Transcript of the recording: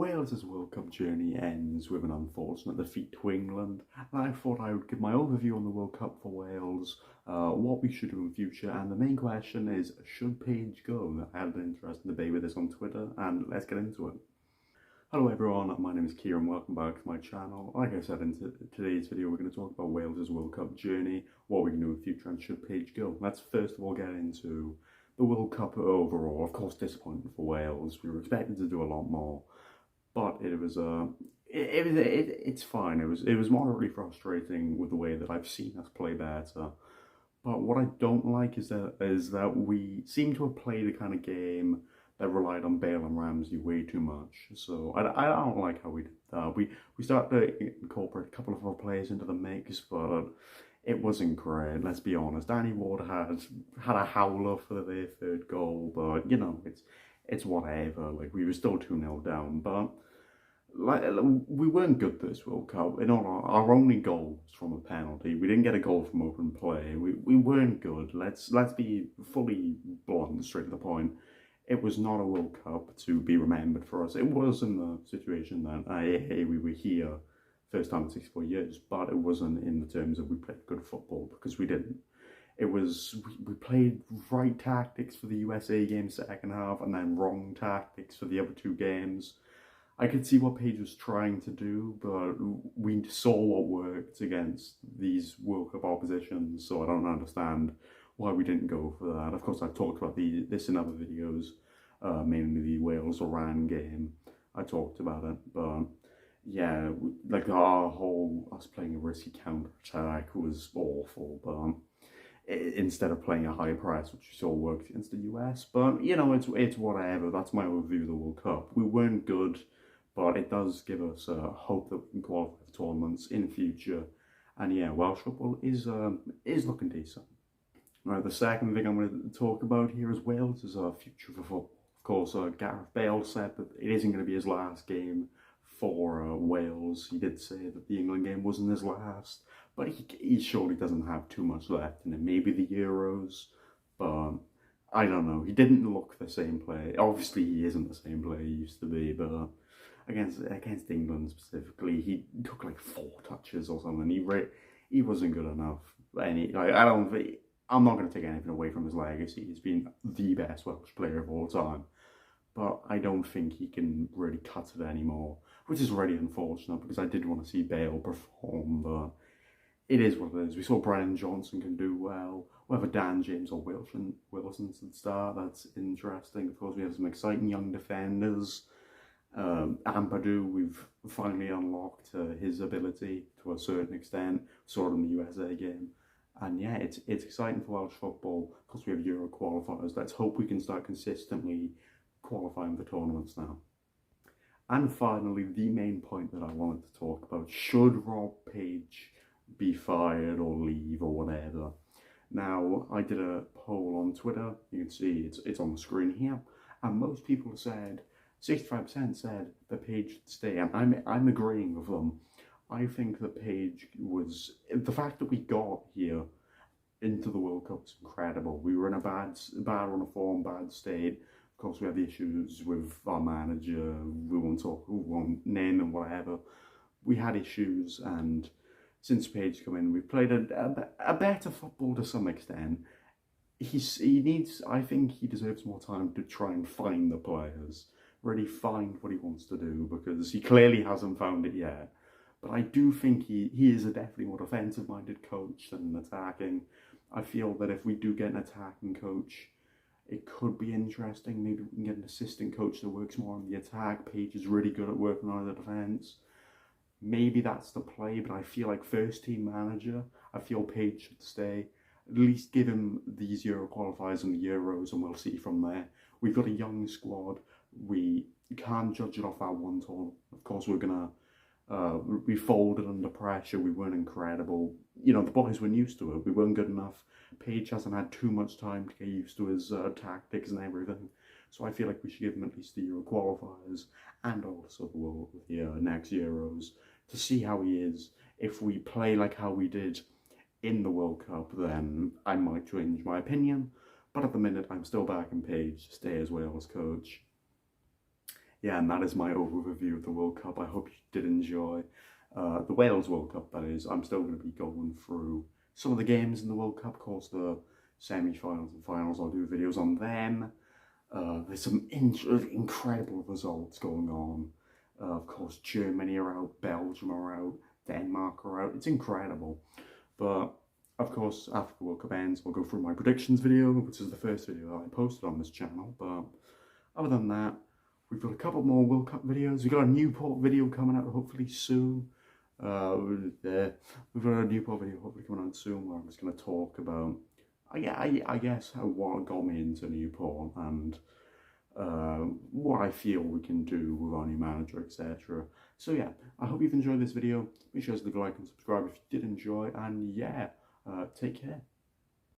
Wales's World Cup journey ends with an unfortunate defeat to England, and I thought I would give my overview on the World Cup for Wales, what we should do in future, and the main question is, should Paige go? I had an interesting debate with this on Twitter, and let's get into it. Hello everyone, my name is Kieran, welcome back to my channel. Like I said, in today's video we're going to talk about Wales's World Cup journey, what we can do in the future, and should Paige go. Let's first of all get into the World Cup overall. Of course, disappointing for Wales. We were expected to do a lot more, but it's fine. It was moderately frustrating with the way that I've seen us play better. But what I don't like is that we seem to have played a kind of game that relied on Bale and Ramsey way too much. So I don't like how we did that. We started to incorporate a couple of our players into the mix, but it wasn't great. Let's be honest. Danny Ward had a howler for their third goal, but you know it's whatever. Like, we were still 2-0 down, but like, we weren't good this World Cup. In all, our only goal was from a penalty. We didn't get a goal from open play. We weren't good. Let's be fully blunt, straight to the point. It was not a World Cup to be remembered for us. It was in the situation that hey, we were here first time in 64 years, but it wasn't in the terms of we played good football, because we didn't. It was, we played right tactics for the USA game second half and then wrong tactics for the other two games. I could see what Paige was trying to do, but we saw what worked against these World Cup oppositions, so I don't understand why we didn't go for that. Of course, I've talked about this in other videos, mainly the Wales-Iran game. I talked about it, but yeah, like us playing a risky counter-attack was awful, but instead of playing a high press, which we saw worked against the US. But you know, it's whatever. That's my overview of the World Cup. We weren't good, but it does give us hope that we can qualify for tournaments in future. And yeah, Welsh football is looking decent. Right, the second thing I'm going to talk about here is Wales' future for football. Of course, Gareth Bale said that it isn't going to be his last game for Wales. He did say that the England game wasn't his last, but he surely doesn't have too much left in it. Maybe the Euros, but I don't know. He didn't look the same player. Obviously, he isn't the same player he used to be, but against England specifically, he took like 4 touches or something. He wasn't good enough. I'm not going to take anything away from his legacy. He's been the best Welsh player of all time, but I don't think he can really cut it anymore, which is really unfortunate, because I did want to see Bale perform, but it is what it is. We saw Brennan Johnson can do well. Whether Dan James or Wilson should start, that's interesting. Of course, we have some exciting young defenders. Ampadu, we've finally unlocked his ability to a certain extent. Saw it in the USA game. And yeah, it's exciting for Welsh football, because we have Euro qualifiers. Let's hope we can start consistently qualifying for tournaments now. And finally, the main point that I wanted to talk about: should Rob Page be fired or leave or whatever? Now, I did a poll on Twitter. You can see it's on the screen here, and most people said, 65% said that Page should stay, and I'm agreeing with them. I think that Page was, the fact that we got here into the World Cup was incredible. We were in a bad run of form, bad state. Of course, we had the issues with our manager. We won't name them, whatever. We had issues, and since Page come in, we've played a better football to some extent. I think he deserves more time to try and find the players, really find what he wants to do, because he clearly hasn't found it yet. But I do think he is a definitely more defensive-minded coach than an attacking. I feel that if we do get an attacking coach, it could be interesting. Maybe we can get an assistant coach that works more on the attack. Page is really good at working on the defence. Maybe that's the play, but I feel like first-team manager, I feel Page should stay. At least give him these Euro qualifiers and the Euros, and we'll see from there. We've got a young squad. We can't judge it off our one tournament. Of course, we folded under pressure. We weren't incredible. You know, the boys weren't used to it. We weren't good enough. Page hasn't had too much time to get used to his tactics and everything. So I feel like we should give him at least the Euro qualifiers and also the next Euros to see how he is. If we play like how we did in the World Cup, then I might change my opinion. But at the minute, I'm still backing Page to stay as Wales coach. yeah, and that is my overview of the World Cup. I hope you did enjoy the Wales World Cup, that is. I'm still going to be going through some of the games in the World Cup, of course, the semi-finals and finals. I'll do videos on them. There's some incredible results going on. Of course, Germany are out, Belgium are out, Denmark are out. It's incredible. But, of course, after the World Cup ends, we'll go through my predictions video, which is the first video that I posted on this channel. But other than that, we've got a couple more World Cup videos. We've got a Newport video coming out hopefully soon. We've got a Newport video hopefully coming out soon where I'm just going to talk about, I guess, what got me into Newport and what I feel we can do with our new manager, etc. So yeah, I hope you've enjoyed this video. Make sure to leave a like and subscribe if you did enjoy, and yeah, take care.